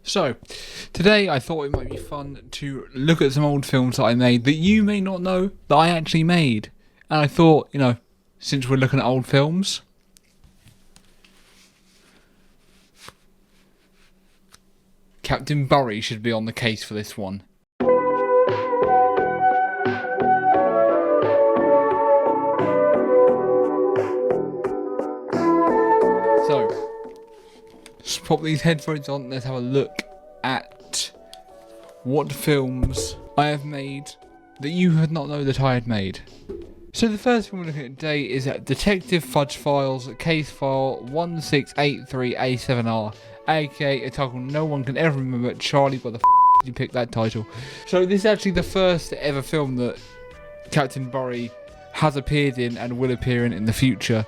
So, today I thought it might be fun to look at some old films that I made that you may not know that I actually made. And I thought, since we're looking at old films, Captain Burry should be on the case for this one. So, just pop these headphones on, let's have a look at what films I have made that you had not known that I had made. So the first film we're looking at today is Detective Fudge Files, case file 1683A7R, aka a title no one can ever remember. Charlie, why the did you pick that title? So this is actually the first ever film that Captain Burry has appeared in and will appear in the future.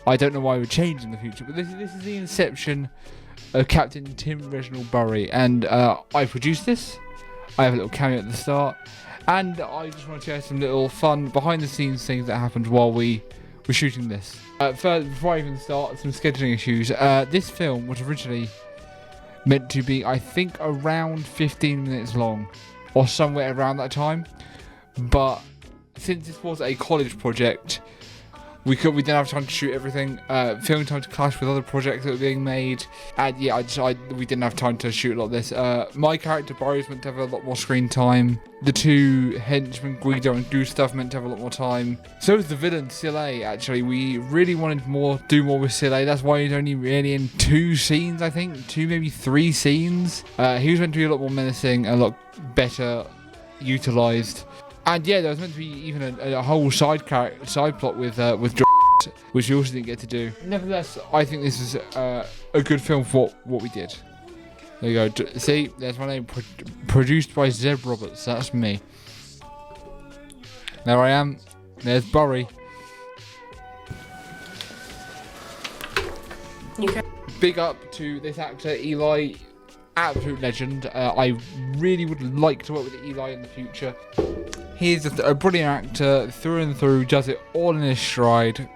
I don't know why we're changing in the future, but this is the inception of Captain Tim Reginald Burry, and I produced this. I have a little cameo at the start, and I just want to share some little fun behind-the-scenes things that happened while we were shooting this. First, before I even start, some scheduling issues. This film was originally meant to be, I think, around 15 minutes long, or somewhere around that time, but since this was a college project, we didn't have time to shoot everything. Filming time to clash with other projects that were being made, and yeah, we didn't have time to shoot a lot of this. My character Burry was meant to have a lot more screen time. The two henchmen Guido and Gustav meant to have a lot more time. So was the villain Sile. Actually, we really wanted to do more with Sile. That's why he's only really in 2 scenes, I think, 2 maybe 3 scenes. He was meant to be a lot more menacing, a lot better utilised. And yeah, there was meant to be even a whole side plot with George, which we also didn't get to do. Nevertheless, I think this is a good film for what we did. There you go. See, there's my name. Produced by Zeb Roberts. That's me. There I am. There's Burry. Big up to this actor, Eli. Absolute legend. I really would like to work with Eli in the future. He's a brilliant actor through and through, does it all in his stride.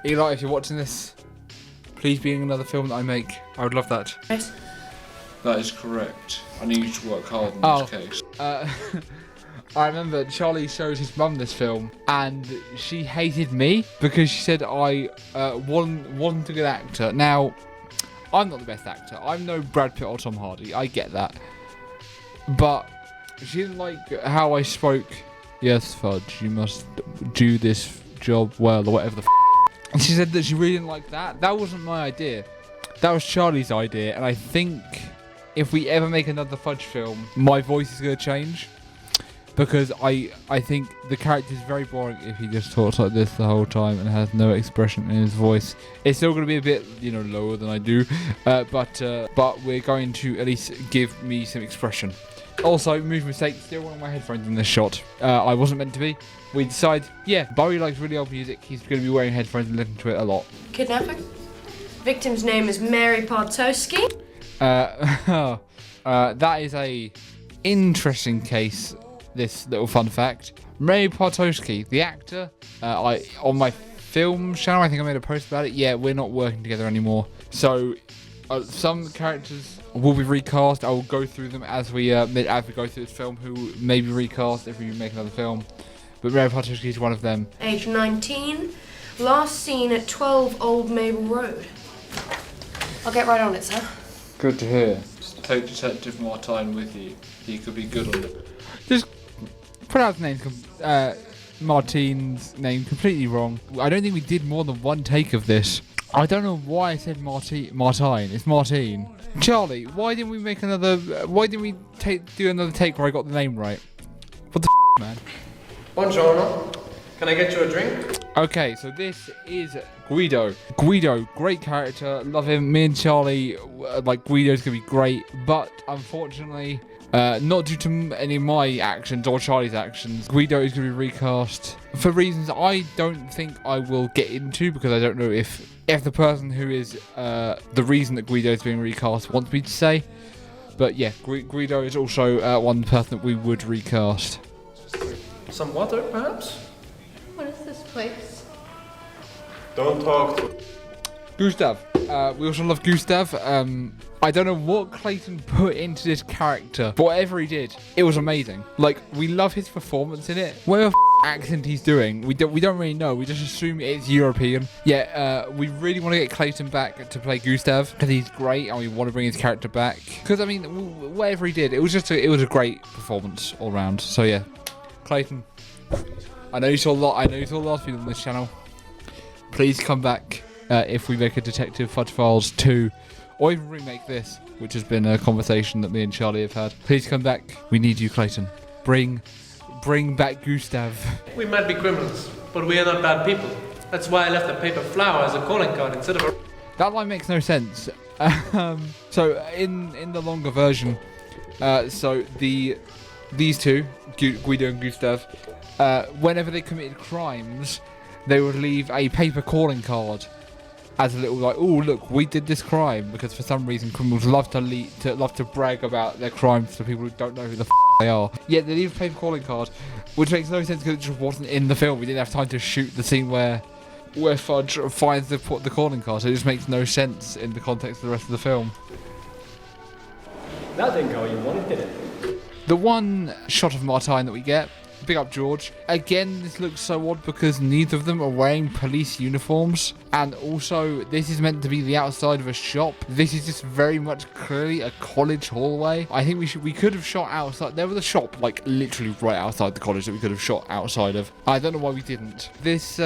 Eli, if you're watching this, please be in another film that I make. I would love that. Yes. That is correct. I need you to work hard in this case. I remember Charlie shows his mum this film, and she hated me because she said I wasn't a good actor. Now, I'm not the best actor. I'm no Brad Pitt or Tom Hardy. I get that. But she didn't like how I spoke. Yes, Fudge, you must do this job well, or whatever the And she said that she really didn't like that. That wasn't my idea. That was Charlie's idea, and I think if we ever make another Fudge film, my voice is going to change. Because I think the character is very boring if he just talks like this the whole time and has no expression in his voice. It's still going to be a bit, lower than I do, but we're going to at least give me some expression. Also, movie mistake, still one of my headphones in this shot. I wasn't meant to be. We decide, yeah, Burry likes really old music. He's going to be wearing headphones and listening to it a lot. Kidnapping. Victim's name is Mary Partowski. That is a interesting case. This little fun fact: Mary Partowski, the actor, on my film channel, I think I made a post about it. Yeah, we're not working together anymore. So some characters will be recast. I will go through them as we go through this film, who may be recast if we make another film. But Mary Partowski is one of them. Age 19. Last seen at 12 Old Mabel Road. I'll get right on it, sir. Good to hear. Just take Detective Martine with you. He could be good on it. Just pronounce the name, Martine's name completely wrong. I don't think we did more than one take of this. I don't know why I said Martine. It's Martine. Charlie, why didn't we make another? Why didn't we do another take where I got the name right? What the man? Buongiorno. Can I get you a drink? Okay, so this is Guido. Guido, great character, love him. Me and Charlie, Guido's gonna be great, but unfortunately, not due to any of my actions or Charlie's actions, Guido is going to be recast for reasons I don't think I will get into, because I don't know if the person who is the reason that Guido is being recast wants me to say. But yeah, Guido is also one person that we would recast. Some water, perhaps? What is this place? Don't talk to... Gustav, We also love Gustav. I don't know what Clayton put into this character, but whatever he did, it was amazing. Like, we love his performance in it. Whatever accent he's doing, we don't really know. We just assume it's European. Yeah, we really want to get Clayton back to play Gustav because he's great, and we want to bring his character back. Because I mean, whatever he did, it was a great performance all round. So yeah, Clayton. I know you saw a lot. I know you saw a lot of people on this channel. Please come back if we make a Detective Fudge Files 2, or even remake this, which has been a conversation that me and Charlie have had. Please come back. We need you, Clayton. Bring back Gustav. We might be criminals, but we are not bad people. That's why I left a paper flower as a calling card instead of a... That line makes no sense. So in the longer version, so these two, Guido and Gustav, whenever they committed crimes, they would leave a paper calling card as a little like, oh look, we did this crime, because for some reason criminals love to brag about their crimes to people who don't know who the they are. Yeah, they leave a paper calling card, which makes no sense because it just wasn't in the film. We didn't have time to shoot the scene where Fudge finds the calling card, so it just makes no sense in the context of the rest of the film. That didn't go how you wanted, did it? The one shot of Martine that we get, big up George. Again, this looks so odd because neither of them are wearing police uniforms, and also this is meant to be the outside of a shop. This is just very much clearly a college hallway. I think we could have shot outside. There was a shop like literally right outside the college that we could have shot outside of. I don't know why we didn't. This scene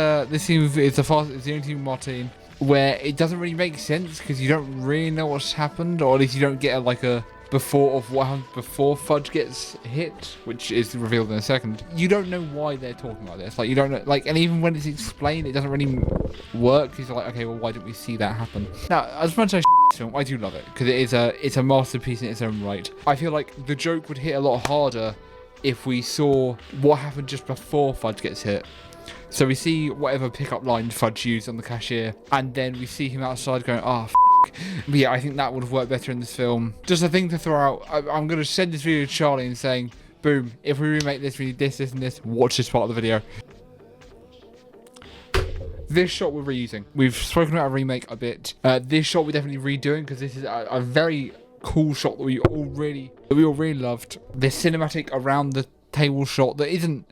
is the only scene with Martine where it doesn't really make sense because you don't really know what's happened, or at least you don't get a before of what happened before Fudge gets hit, which is revealed in a second. You don't know why they're talking like this. Like, you don't know, like, and even when it's explained, it doesn't really work. He's like, okay, well, why didn't we see that happen? Now, as much as I film, I do love it because it's a masterpiece in its own right. I feel like the joke would hit a lot harder if we saw what happened just before Fudge gets hit. So we see whatever pickup line Fudge used on the cashier, and then we see him outside going, oh, but yeah, I think that would have worked better in this film. Just a thing to throw out. I'm going to send this video to Charlie and saying, boom, if we remake this, we need this, this, and this. Watch this part of the video. This shot we're reusing. We've spoken about a remake a bit. This shot we're definitely redoing because this is a very cool shot that we all really loved. This cinematic around the table shot that isn't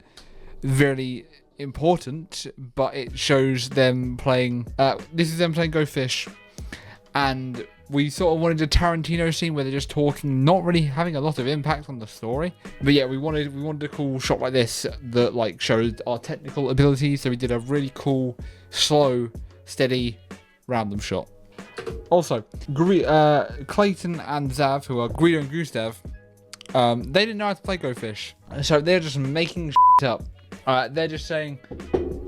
very important, but it shows them playing. This is them playing Go Fish. And we sort of wanted a Tarantino scene where they're just talking, not really having a lot of impact on the story. But yeah, we wanted a cool shot like this that like showed our technical abilities. So we did a really cool, slow, steady, random shot. Also, Clayton and Zav, who are Guido and Gustav, they didn't know how to play Go Fish, so they're just making shit up. They're just saying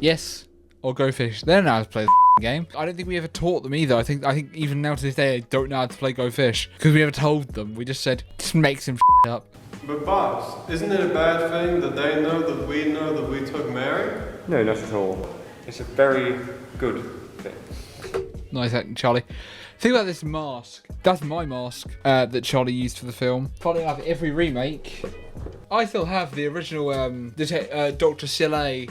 yes or Go Fish. They don't know how to play the game. I don't think we ever taught them either. I think even now to this day they don't know how to play Go Fish because we never told them. We just said just make some up. But boss, isn't it a bad thing that they know that we took Mary? No, not at all. It's a very good thing. Nice acting, Charlie. Think about this mask. That's my mask that Charlie used for the film. Funny enough, every remake, I still have the original Dr. Sillet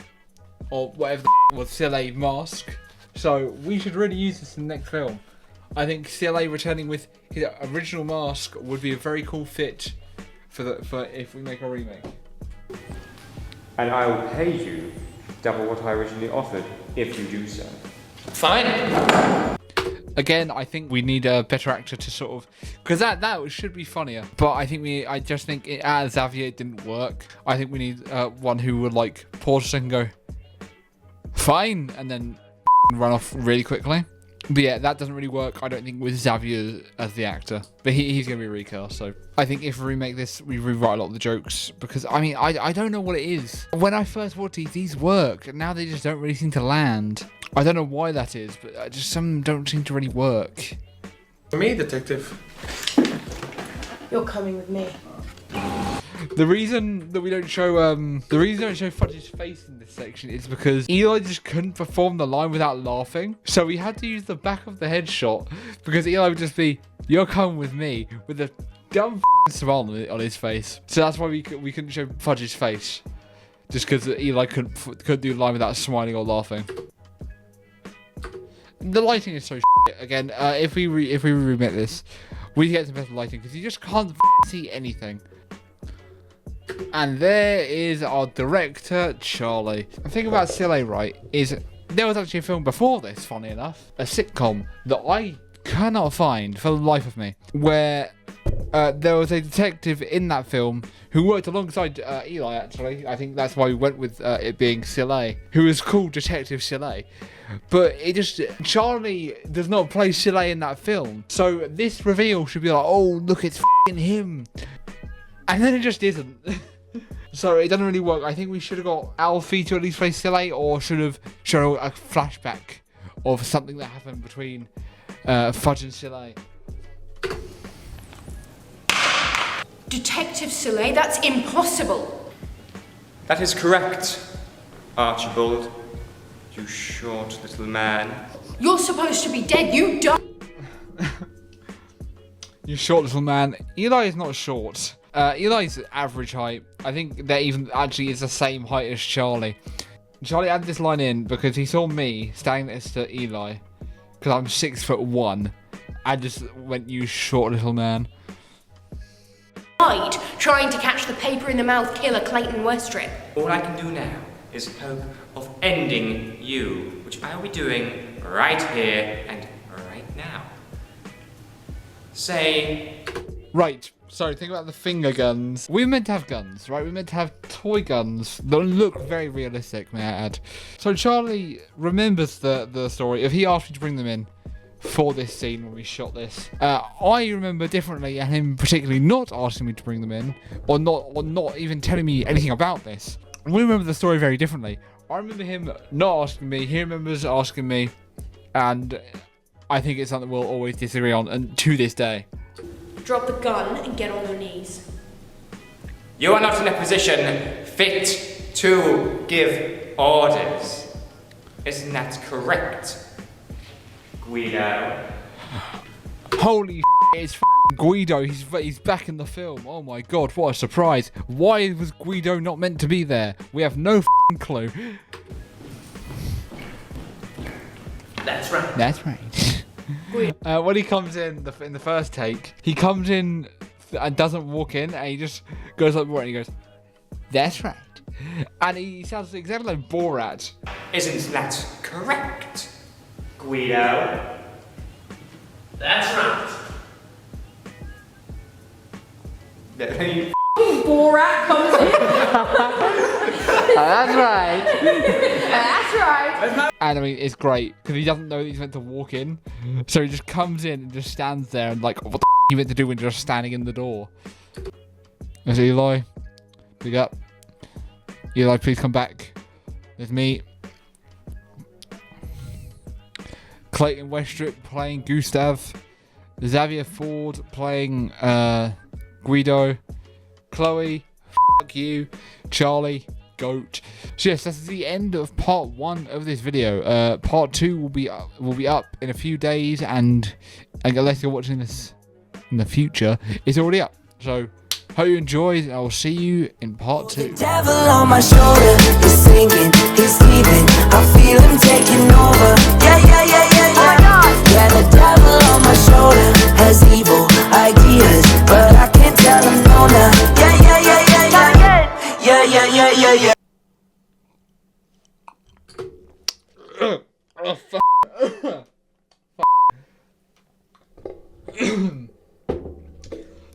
or whatever the was Sillet mask. So we should really use this in the next film. I think CLA returning with his original mask would be a very cool fit for if we make a remake. And I will pay you double what I originally offered if you do so. Fine. Again, I think we need a better actor to sort of, because that should be funnier. But I just think as Xavier it didn't work. I think we need one who would like pause a second and go, fine, and then run off really quickly. But yeah, that doesn't really work, I don't think, with Xavier as the actor. But he's going to be recast, so I think if we remake this, we rewrite a lot of the jokes. Because, I mean, I don't know what it is. When I first watched these work, and now they just don't really seem to land. I don't know why that is, but just some don't seem to really work. Me, detective. You're coming with me. The reason that we don't show Fudge's face in this section is because Eli just couldn't perform the line without laughing. So we had to use the back of the head shot because Eli would just be, "You're coming with me," with a dumb smile on his face. So that's why we couldn't show Fudge's face, just because Eli couldn't do the line without smiling or laughing. The lighting is so shit. Again, if we remit this, we get some better lighting because you just can't see anything. And there is our director, Charlie. The thing about Silly, right, is there was actually a film before this, funny enough, a sitcom that I cannot find for the life of me, where there was a detective in that film who worked alongside Eli, actually. I think that's why we went with it being Silly, who is called Detective Silly. But it just, Charlie does not play Silly in that film. So this reveal should be like, oh, look, it's f***ing him. And then it just isn't. So it doesn't really work. I think we should have got Alfie to at least play Silly, or should have shown a flashback of something that happened between Fudge and Silly. Detective Soleil, that's impossible. That is correct, Archibald. You short little man. You're supposed to be dead, you dumb. You short little man. Eli is not short. Eli's average height. I think that even actually is the same height as Charlie. Charlie added this line in because he saw me standing next to Eli, because I'm 6'1", and just went, you short little man. Trying to catch the paper in the mouth killer Clayton Westrip. All I can do now is hope of ending you, which I will be doing right here and right now. Say... Right, so think about the finger guns. We were meant to have guns, right? We were meant to have toy guns that look very realistic, may I add. So Charlie remembers the story. If he asked me to bring them in for this scene when we shot this, I remember differently, and him particularly not asking me to bring them in, or not even telling me anything about this. We remember the story very differently. I remember him not asking me, he remembers asking me, and I think it's something we'll always disagree on, and to this day. Drop the gun and get on your knees. You are not in a position fit to give orders. Isn't that correct, Guido? Holy it's Guido, he's back in the film. Oh my god, what a surprise. Why was Guido not meant to be there? We have no clue. That's right. That's right. When he comes in the first take, he comes in and doesn't walk in, and he just goes like and he goes, that's right. And he sounds exactly like Borat. Isn't that correct, Guido? That's right. Borat comes in. That's right. That's right. And I mean, it's great because he doesn't know that he's meant to walk in, so he just comes in and just stands there and like, what the are you meant to do when you're just standing in the door? There's Eli. Big up. Eli, please come back. There's me. Clayton Westrip playing Gustav. Xavier Ford playing Guido. Chloe, fuck you. Charlie, goat. So yes, that's the end of part 1 of this video. Part 2 will be up in a few days, and unless you're watching this in the future, it's already up. So hope you enjoyed, and I will see you in part 2. The devil on my shoulder, he's sinking, he's leaving. I feel him taking over. Yeah, yeah, yeah, yeah, yeah. Oh my God. Yeah, the devil on my shoulder has evil ideas, but I can't tell him no now. Yeah, yeah, yeah, yeah, yeah. Yeah, yeah, yeah, yeah, yeah. Oh,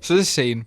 so this scene